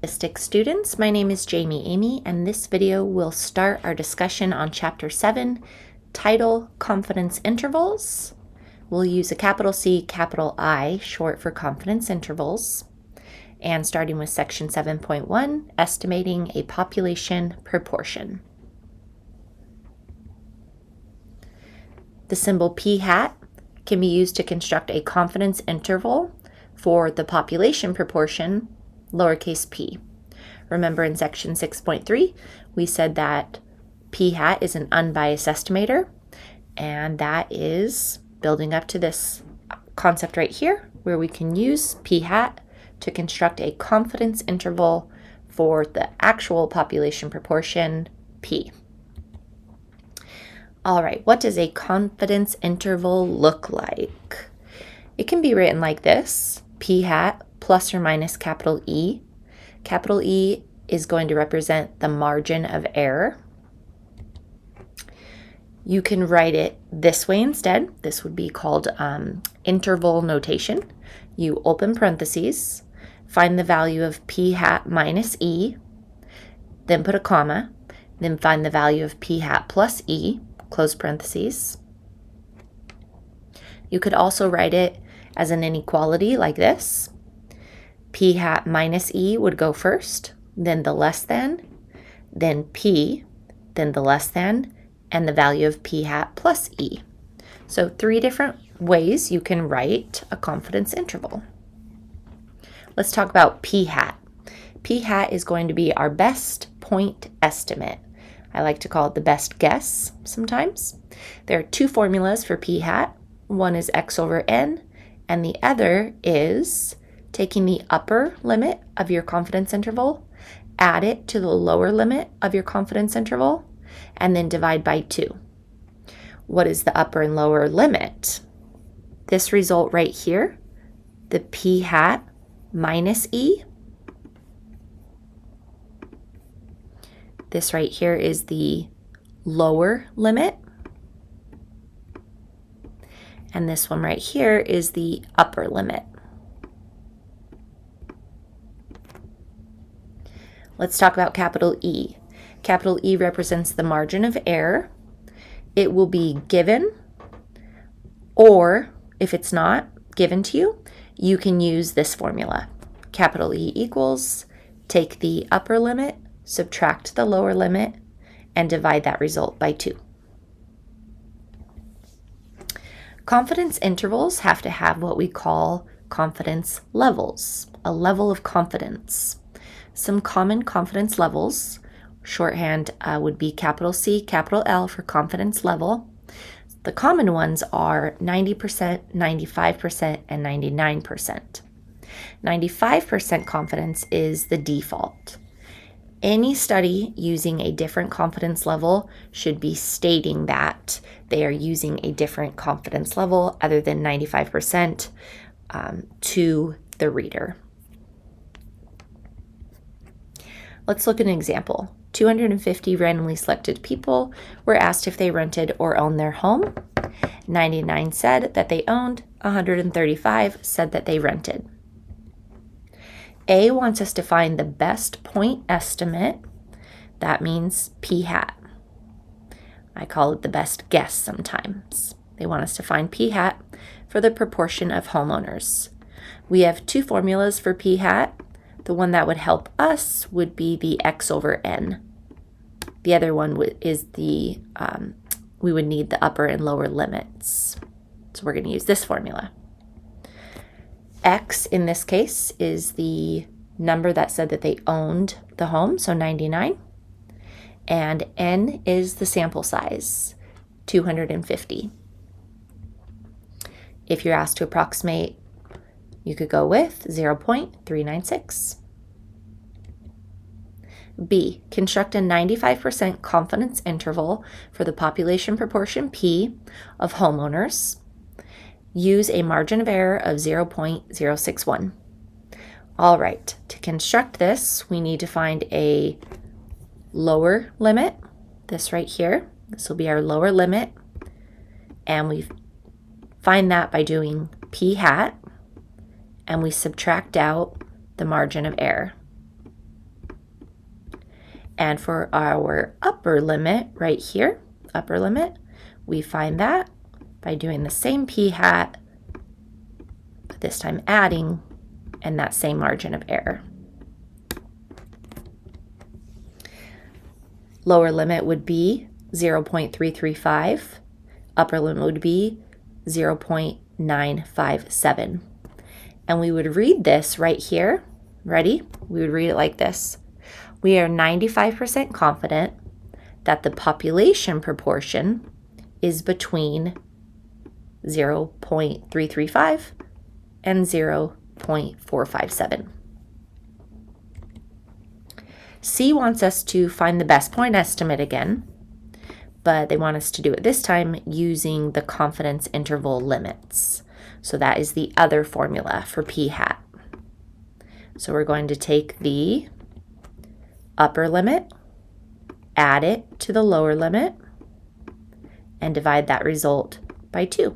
Statistics students, my name is Jamie Emigh, and this video will start our discussion on Chapter 7, title Confidence Intervals. We'll use a capital C, capital I, short for confidence intervals, and starting with section 7.1, estimating a population proportion. The symbol p hat can be used to construct a confidence interval for the population proportion, lowercase p. Remember in section 6.3, we said that p hat is an unbiased estimator, and that is building up to this concept right here, where we can use p hat to construct a confidence interval for the actual population proportion, p. All right, what does a confidence interval look like? It can be written like this, p hat plus or minus capital E. Capital E is going to represent the margin of error. You can write it this way instead. This would be called interval notation. You open parentheses, find the value of p hat minus E, then put a comma, then find the value of p hat plus E, close parentheses. You could also write it as an inequality like this. P hat minus E would go first, then the less than, then P, then the less than, and the value of P hat plus E. So 3 different ways you can write a confidence interval. Let's talk about P hat. P hat is going to be our best point estimate. I like to call it the best guess sometimes. There are 2 formulas for P hat. One is x over n, and the other is taking the upper limit of your confidence interval, add it to the lower limit of your confidence interval, and then divide by 2. What is the upper and lower limit? This result right here, the p hat minus E. This right here is the lower limit. And this one right here is the upper limit. Let's talk about capital E. Capital E represents the margin of error. It will be given, or if it's not given to you, you can use this formula. Capital E equals, take the upper limit, subtract the lower limit, and divide that result by 2. Confidence intervals have to have what we call confidence levels, a level of confidence. Some common confidence levels, shorthand would be capital C, capital L for confidence level. The common ones are 90%, 95%, and 99%. 95% confidence is the default. Any study using a different confidence level should be stating that they are using a different confidence level other than 95% to the reader. Let's look at an example. 250 randomly selected people were asked if they rented or owned their home. 99 said that they owned, 135 said that they rented. A wants us to find the best point estimate. That means p hat. I call it the best guess sometimes. They want us to find p hat for the proportion of homeowners. We have 2 formulas for p hat. The one that would help us would be the x over n. The other one is the, we would need the upper and lower limits. So we're going to use this formula. X in this case is the number that said that they owned the home, so 99. And N is the sample size, 250. If you're asked to approximate, you could go with 0.396. B, construct a 95% confidence interval for the population proportion P of homeowners. Use a margin of error of 0.061. All right, to construct this, we need to find a lower limit, this right here. This will be our lower limit, and we find that by doing p hat, and we subtract out the margin of error. And for our upper limit right here, upper limit, we find that by doing the same p hat, but this time adding, and that same margin of error. Lower limit would be 0.335. Upper limit would be 0.957. And we would read this right here. Ready? We would read it like this. We are 95% confident that the population proportion is between 0.335 and 0.457. C wants us to find the best point estimate again, but they want us to do it this time using the confidence interval limits. So that is the other formula for p hat. So we're going to take the upper limit, add it to the lower limit, and divide that result by 2.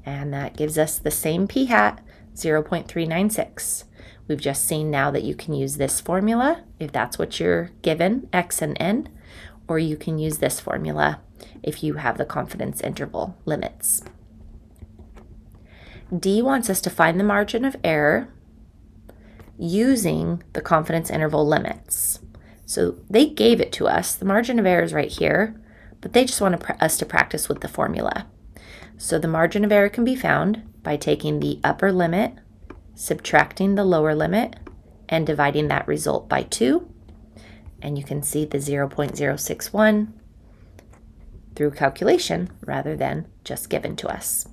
And that gives us the same p hat, 0.396. We've just seen now that you can use this formula if that's what you're given, x and n, or you can use this formula if you have the confidence interval limits. D wants us to find the margin of error using the confidence interval limits. So they gave it to us. The margin of error is right here, but they just want us to practice with the formula. So the margin of error can be found by taking the upper limit, subtracting the lower limit, and dividing that result by 2. And you can see the 0.061 through calculation rather than just given to us.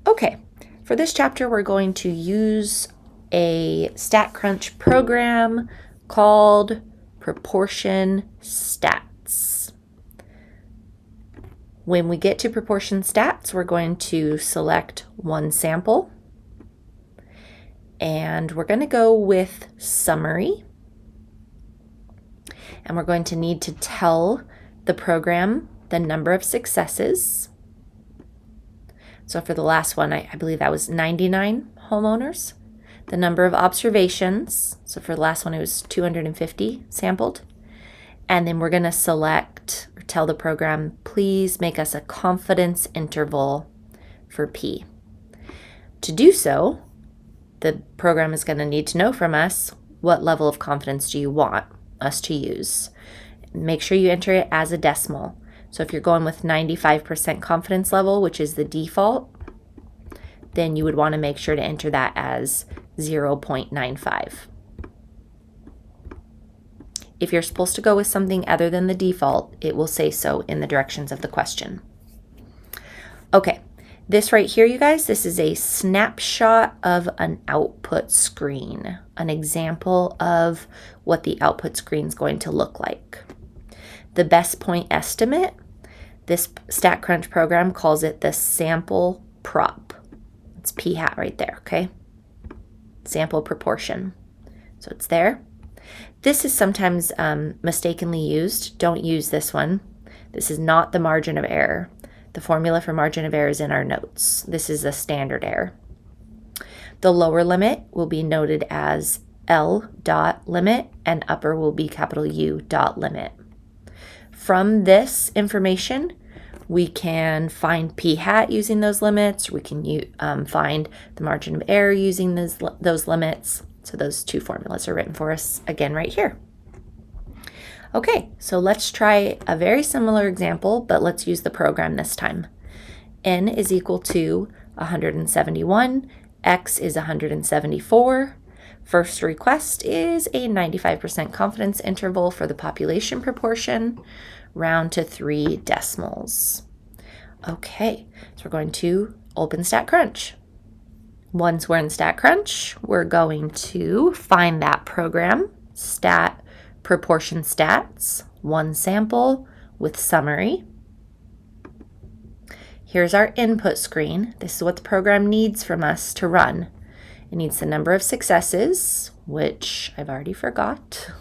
Okay, for this chapter we're going to use a StatCrunch program called Proportion Stats. When we get to proportion stats, we're going to select one sample, and we're going to go with summary, and we're going to need to tell the program the number of successes. So for the last one, I believe that was 99 homeowners. The number of observations, so for the last one it was 250 sampled. And then we're going to select or tell the program, please make us a confidence interval for P. To do so, the program is going to need to know from us what level of confidence do you want us to use. Make sure you enter it as a decimal. So if you're going with 95% confidence level, which is the default, then you would want to make sure to enter that as 0.95. If you're supposed to go with something other than the default, it will say so in the directions of the question. Okay, this right here, you guys, this is a snapshot of an output screen, an example of what the output screen is going to look like. The best point estimate, this StatCrunch program calls it the sample prop. It's p hat right there, okay? Sample proportion. So it's there. This is sometimes mistakenly used. Don't use this one. This is not the margin of error. The formula for margin of error is in our notes. This is a standard error. The lower limit will be noted as L dot limit, and upper will be capital U dot limit. From this information, we can find p hat using those limits. We can find the margin of error using those limits. So those two formulas are written for us again right here. Okay, so let's try a very similar example, but let's use the program this time. N is equal to 171, X is 174. First request is a 95% confidence interval for the population proportion, round to 3 decimals. Okay, so we're going to open StatCrunch. Once we're in StatCrunch, we're going to find that program, stat proportion stats, one sample with summary. Here's our input screen. This is what the program needs from us to run. It needs the number of successes, which I've already forgot.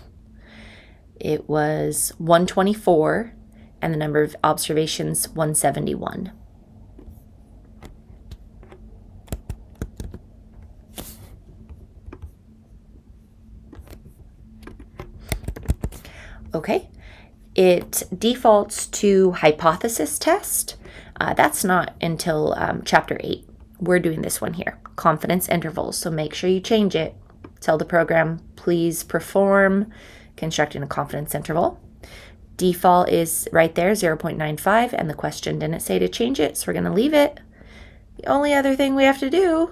It was 124, and the number of observations, 171. Okay. It defaults to hypothesis test. That's not until chapter 8. We're doing this one here, confidence intervals. So make sure you change it. Tell the program, please perform constructing a confidence interval. Default is right there, 0.95, and the question didn't say to change it, so we're going to leave it. The only other thing we have to do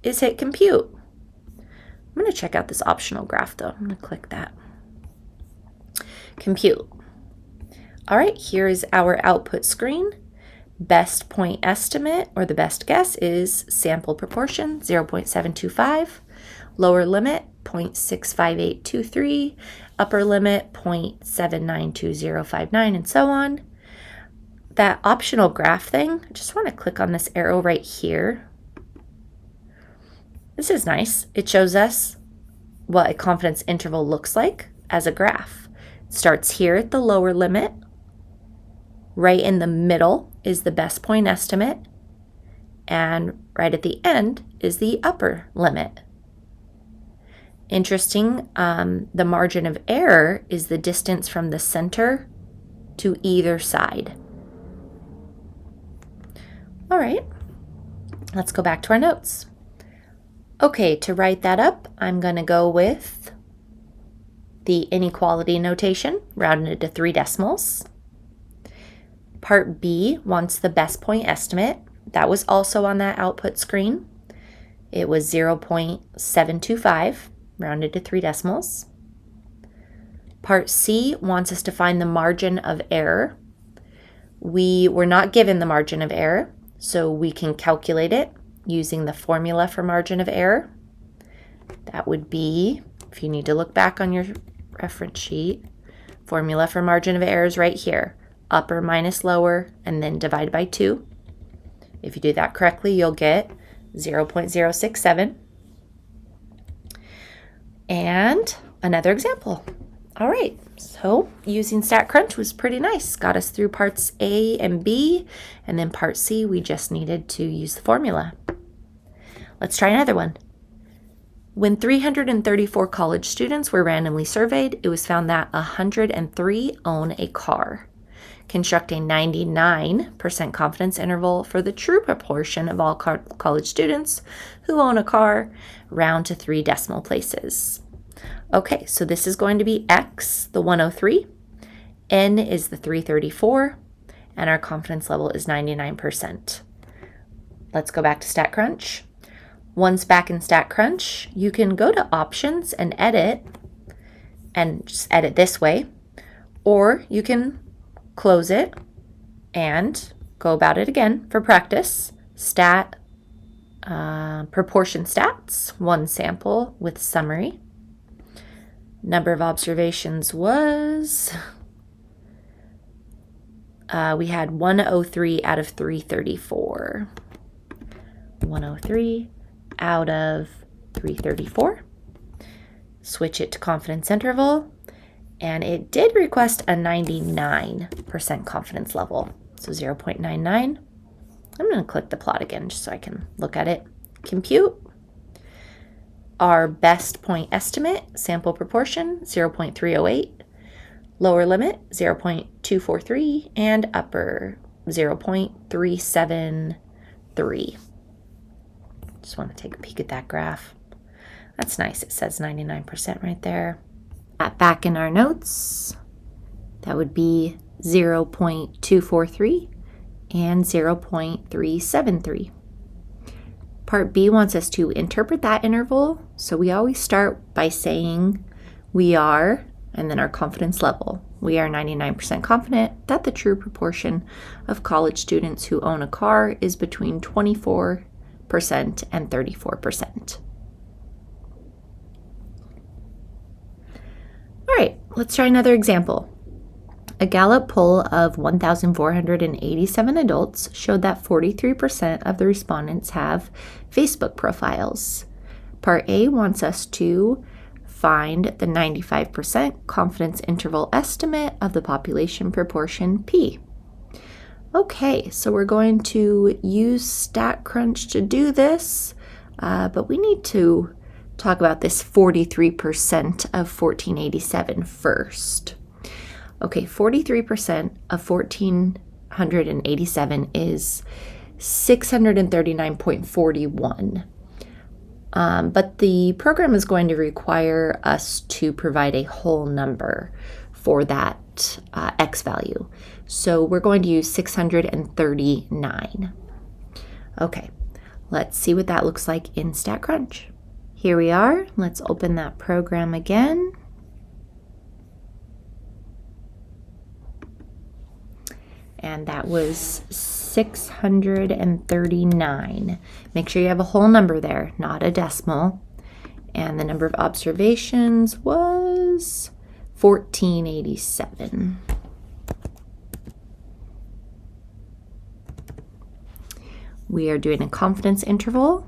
is hit compute. I'm going to check out this optional graph though. I'm going to click that. Compute. All right, here is our output screen. Best point estimate, or the best guess, is sample proportion, 0.725. Lower limit, 0.65823. Upper limit, 0.792059, and so on. That optional graph thing, I just want to click on this arrow right here. This is nice. It shows us what a confidence interval looks like as a graph. It starts here at the lower limit. Right in the middle is the best point estimate, and right at the end is the upper limit. Interesting, the margin of error is the distance from the center to either side. All right, let's go back to our notes. Okay, to write that up, I'm going to go with the inequality notation, rounded to 3 decimals. Part B wants the best point estimate. That was also on that output screen. It was 0.725, rounded to 3 decimals. Part C wants us to find the margin of error. We were not given the margin of error, so we can calculate it using the formula for margin of error. That would be, if you need to look back on your reference sheet, formula for margin of error is right here. Upper minus lower, and then divide by 2. If you do that correctly, you'll get 0.067. And another example. All right, so using StatCrunch was pretty nice. Got us through parts A and B, and then part C, we just needed to use the formula. Let's try another one. When 334 college students were randomly surveyed, it was found that 103 own a car. Construct a 99% confidence interval for the true proportion of all college students who own a car, round to 3 decimal places. Okay, so this is going to be X, the 103, N is the 334, and our confidence level is 99%. Let's go back to StatCrunch. Once back in StatCrunch, you can go to Options and Edit, and just edit this way, or you can close it and go about it again for practice. Proportion stats, 1 sample with summary. Number of observations was, we had 103 out of 334. 103 out of 334. Switch it to confidence interval. And it did request a 99% confidence level, so 0.99. I'm going to click the plot again just so I can look at it. Compute. Our best point estimate, sample proportion, 0.308. Lower limit, 0.243. And upper, 0.373. Just want to take a peek at that graph. That's nice. It says 99% right there. Back in our notes, that would be 0.243 and 0.373. Part B wants us to interpret that interval, so we always start by saying we are, and then our confidence level. We are 99% confident that the true proportion of college students who own a car is between 24% and 34%. All right, let's try another example. A Gallup poll of 1,487 adults showed that 43% of the respondents have Facebook profiles. Part A wants us to find the 95% confidence interval estimate of the population proportion P. Okay, so we're going to use StatCrunch to do this, but we need to talk about this 43% of 1,487 first. Okay, 43% of 1,487 is 639.41. But the program is going to require us to provide a whole number for that X value. So we're going to use 639. Okay, let's see what that looks like in StatCrunch. Here we are. Let's open that program again. And that was 639. Make sure you have a whole number there, not a decimal. And the number of observations was 1,487. We are doing a confidence interval,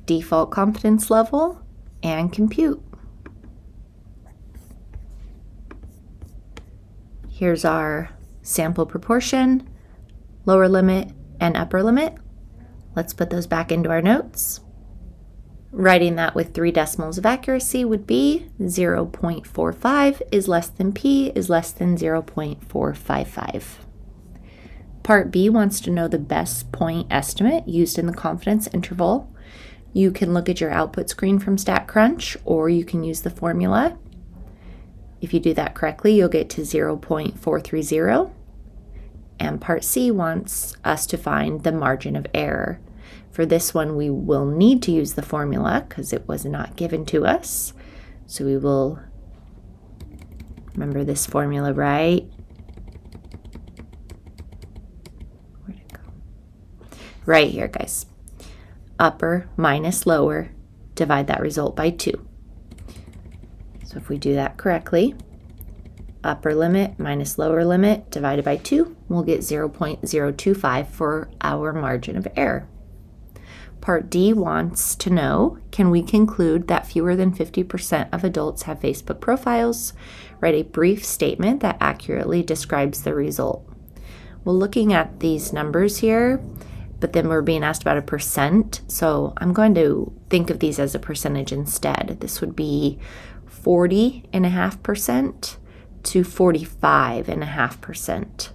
default confidence level, and compute. Here's our sample proportion, lower limit, and upper limit. Let's put those back into our notes. Writing that with 3 decimals of accuracy would be 0.45 is less than P is less than 0.455. Part B wants to know the best point estimate used in the confidence interval. You can look at your output screen from StatCrunch, or you can use the formula. If you do that correctly, you'll get to 0.430. And part C wants us to find the margin of error. For this one, we will need to use the formula because it was not given to us. So we will remember this formula, right? Where'd it go? Right here, guys. Upper minus lower, divide that result by 2. So if we do that correctly, upper limit minus lower limit divided by 2, we'll get 0.025 for our margin of error. Part D wants to know, can we conclude that fewer than 50% of adults have Facebook profiles? Write a brief statement that accurately describes the result. Well, looking at these numbers here, but then we're being asked about a percent, so I'm going to think of these as a percentage instead. This would be 40.5% to 45.5%.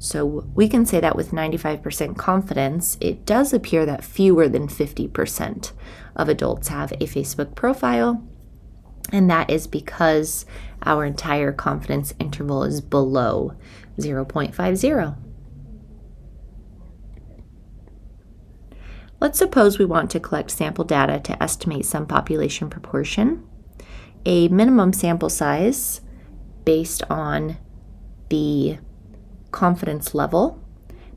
So we can say that with 95% confidence, it does appear that fewer than 50% of adults have a Facebook profile, and that is because our entire confidence interval is below 0.50. Let's suppose we want to collect sample data to estimate some population proportion. A minimum sample size based on the confidence level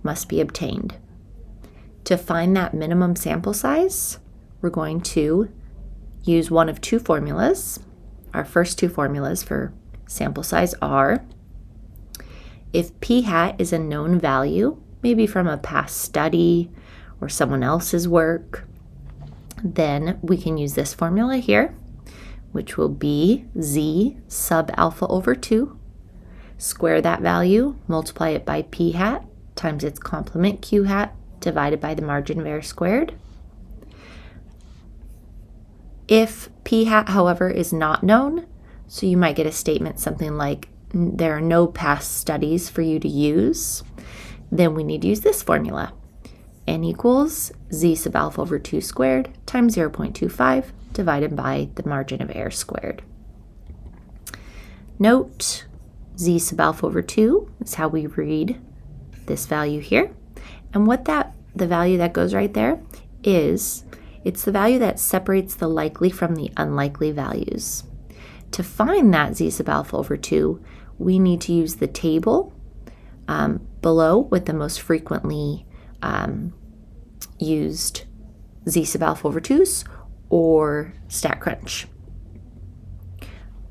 must be obtained. To find that minimum sample size, we're going to use one of 2 formulas. Our first 2 formulas for sample size are, if p hat is a known value, maybe from a past study or someone else's work, then we can use this formula here, which will be z sub alpha over 2. Square that value, multiply it by p hat times its complement q hat divided by the margin of error squared. If p hat, however, is not known, so you might get a statement something like, there are no past studies for you to use, then we need to use this formula. N equals z sub alpha over 2 squared times 0.25 divided by the margin of error squared. Note, z sub alpha over 2 is how we read this value here. And what the value that goes right there is, it's the value that separates the likely from the unlikely values. To find that z sub alpha over 2, we need to use the table below with the most frequently used z sub alpha over 2's or StatCrunch.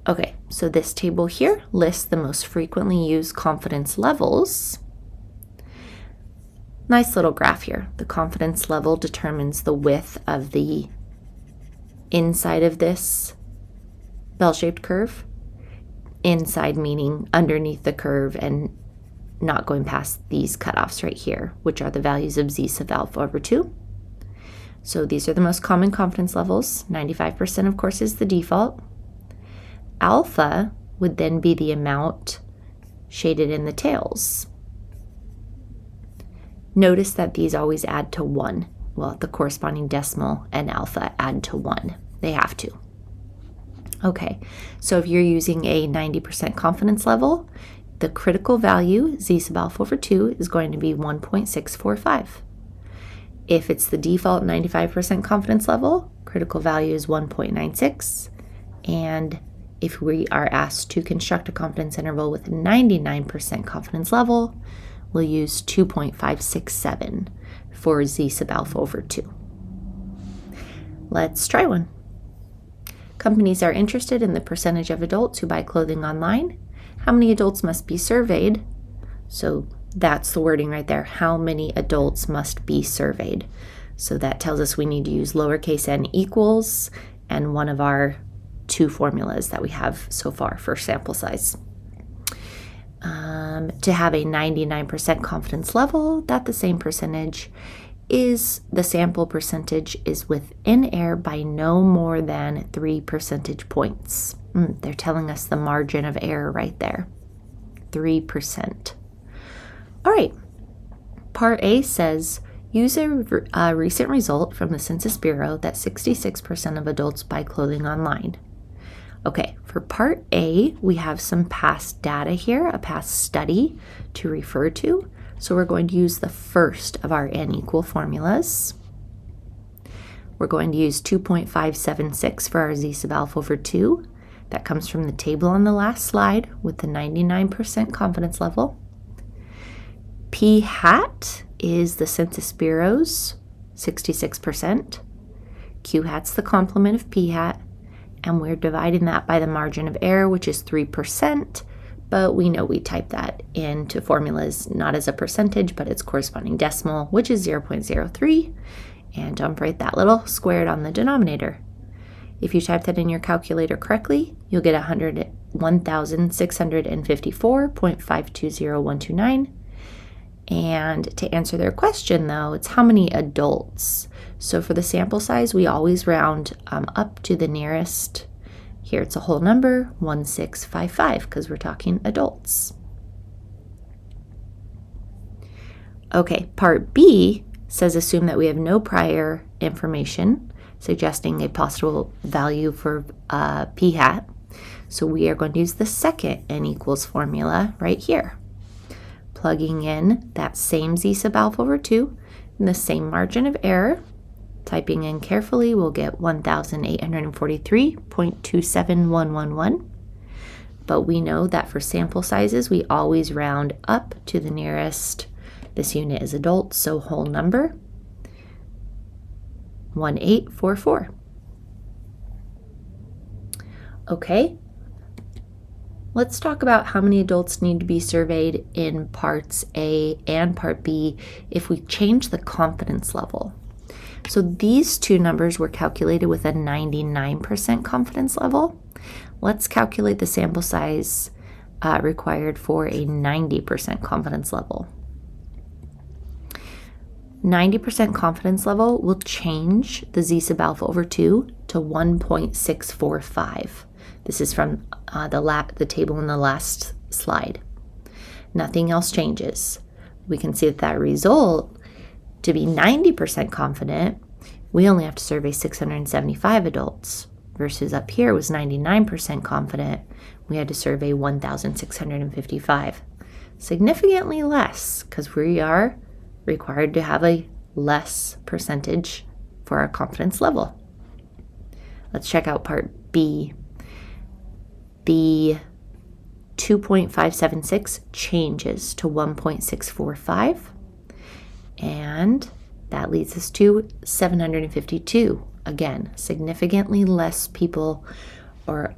Okay, so this table here lists the most frequently used confidence levels. Nice little graph here. The confidence level determines the width of the inside of this bell-shaped curve. Inside meaning underneath the curve and not going past these cutoffs right here, which are the values of z sub alpha over 2. So these are the most common confidence levels. 95% of course is the default. Alpha would then be the amount shaded in the tails. Notice that these always add to 1. Well, the corresponding decimal and alpha add to 1. They have to. Okay, so if you're using a 90% confidence level, the critical value, z sub alpha over 2, is going to be 1.645. If it's the default 95% confidence level, critical value is 1.96. And if we are asked to construct a confidence interval with a 99% confidence level, we'll use 2.567 for z sub alpha over 2. Let's try one. Companies are interested in the percentage of adults who buy clothing online. How many adults must be surveyed? So that's the wording right there. How many adults must be surveyed? So that tells us we need to use lowercase n equals and one of our 2 formulas that we have so far for sample size. To have a 99% confidence level, that the same percentage is the sample percentage is within error by no more than 3 percentage points. They're telling us the margin of error right there, 3%. All right, part A says, use a recent result from the Census Bureau that 66% of adults buy clothing online. Okay, for part A, we have some past data here, a past study to refer to. So we're going to use the first of our n equal formulas. We're going to use 2.576 for our z sub alpha over 2. That comes from the table on the last slide with the 99% confidence level. P hat is the Census Bureau's 66%. Q hat's the complement of P hat. And we're dividing that by the margin of error, which is 3%, but we know we type that into formulas not as a percentage, but its corresponding decimal, which is 0.03, and don't write that little squared on the denominator. If you type that in your calculator correctly, you'll get 1,654.520129. And to answer their question, though, it's how many adults. So for the sample size, we always round up to the nearest. Here it's a whole number, 1655, because we're talking adults. Okay, part B says assume that we have no prior information, suggesting a possible value for p hat. So we are going to use the second n equals formula right here, plugging in that same z sub alpha over 2 and the same margin of error. Typing in carefully, we'll get 1,843.27111. But we know that for sample sizes, we always round up to the nearest. This unit is adult, so whole number, 1844. Okay, let's talk about how many adults need to be surveyed in parts A and part B if we change the confidence level. So these two numbers were calculated with a 99% confidence level. Let's calculate the sample size required for a 90% confidence level. 90% confidence level will change the z sub alpha over 2 to 1.645. This is from the table in the last slide. Nothing else changes. We can see that result, to be 90% confident, we only have to survey 675 adults, versus up here was 99% confident, we had to survey 1,655. Significantly less, because we are required to have a less percentage for our confidence level. Let's check out part B. The 2.576 changes to 1.645. And that leads us to 752. Again, significantly less people or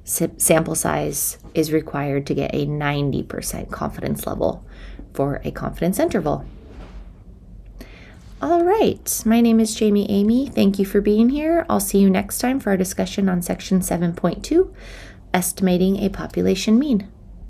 sample size is required to get a 90% confidence level for a confidence interval. All right, my name is Jami Emigh. Thank you for being here. I'll see you next time for our discussion on section 7.2, estimating a population mean.